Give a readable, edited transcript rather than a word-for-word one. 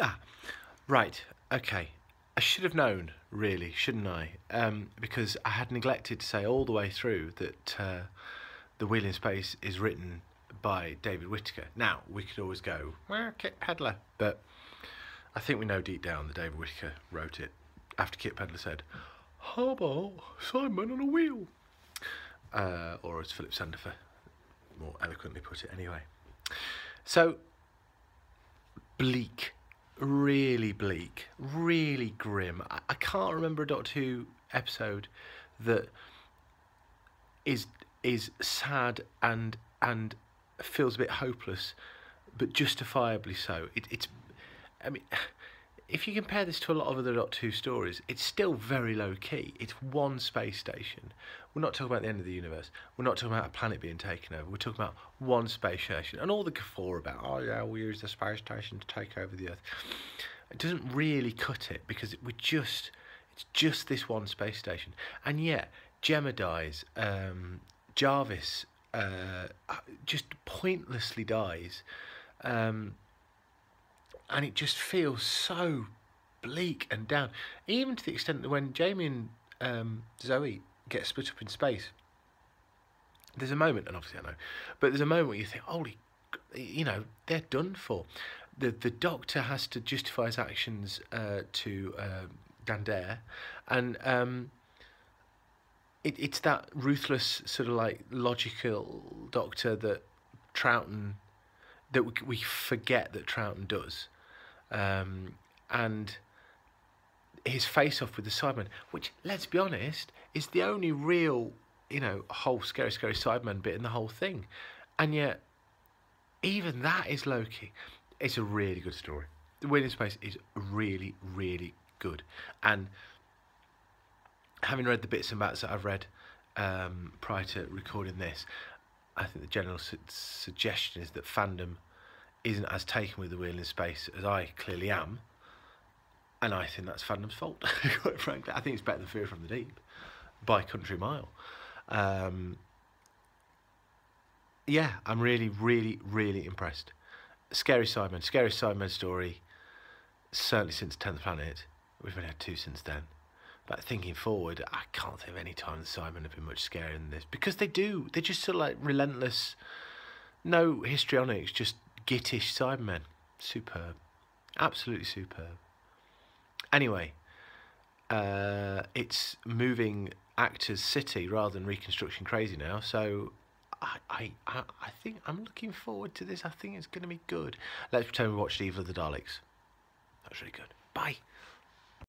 Ah, right. Okay. I should have known, really, shouldn't I? Because I had neglected to say all the way through that The Wheel in Space is written by David Whittaker. Now, we could always go, well, Kit Pedler, but I think we know deep down that David Whittaker wrote it after Kit Pedler said, "How about Simon on a wheel?" Or as Philip Sandifer more eloquently put it anyway. So, bleak. Really bleak. Really grim. I can't remember a Doctor Who episode that is sad and feels a bit hopeless, but justifiably so. It's I mean, if you compare this to a lot of other Doctor Who stories, it's still very low key. It's one space station. We're not talking about the end of the universe. We're not talking about a planet being taken over. We're talking about one space station. And all the guffaw about, oh yeah, we'll use the space station to take over the Earth. It doesn't really cut it because it's just this one space station. And yet, Gemma dies. Jarvis just pointlessly dies. And it just feels so bleak and down, even to the extent that when Jamie and Zoe get split up in space, there's a moment, and obviously I know, but there's a moment where you think, holy, they're done for. The Doctor has to justify his actions to Dandare, and it's that ruthless sort of like logical Doctor that Troughton, that we forget that Troughton does. And his face-off with the Cyberman, which, let's be honest, is the only real, whole scary Cyberman bit in the whole thing. And yet, even that is low-key. It's a really good story. The Wheel in Space is really, really good. And having read the bits and bats that I've read prior to recording this, I think the general suggestion is that fandom isn't as taken with The Wheel in Space as I clearly am, and I think that's fandom's fault, quite frankly. I think it's better than Fear from the Deep by country mile. Yeah, I'm really, really, really impressed. Scary Sidemen story, certainly since 10th Planet. We've only had 2 since then. But thinking forward, I can't think of any time the Cybermen have been much scarier than this. Because they're just sort of like relentless, no histrionics, just gittish Cybermen. Superb. Absolutely superb. Anyway, it's moving actors city rather than reconstruction crazy now, so I think I'm looking forward to this. I think it's going to be good. Let's pretend we watched Evil of the Daleks. That was really good. Bye.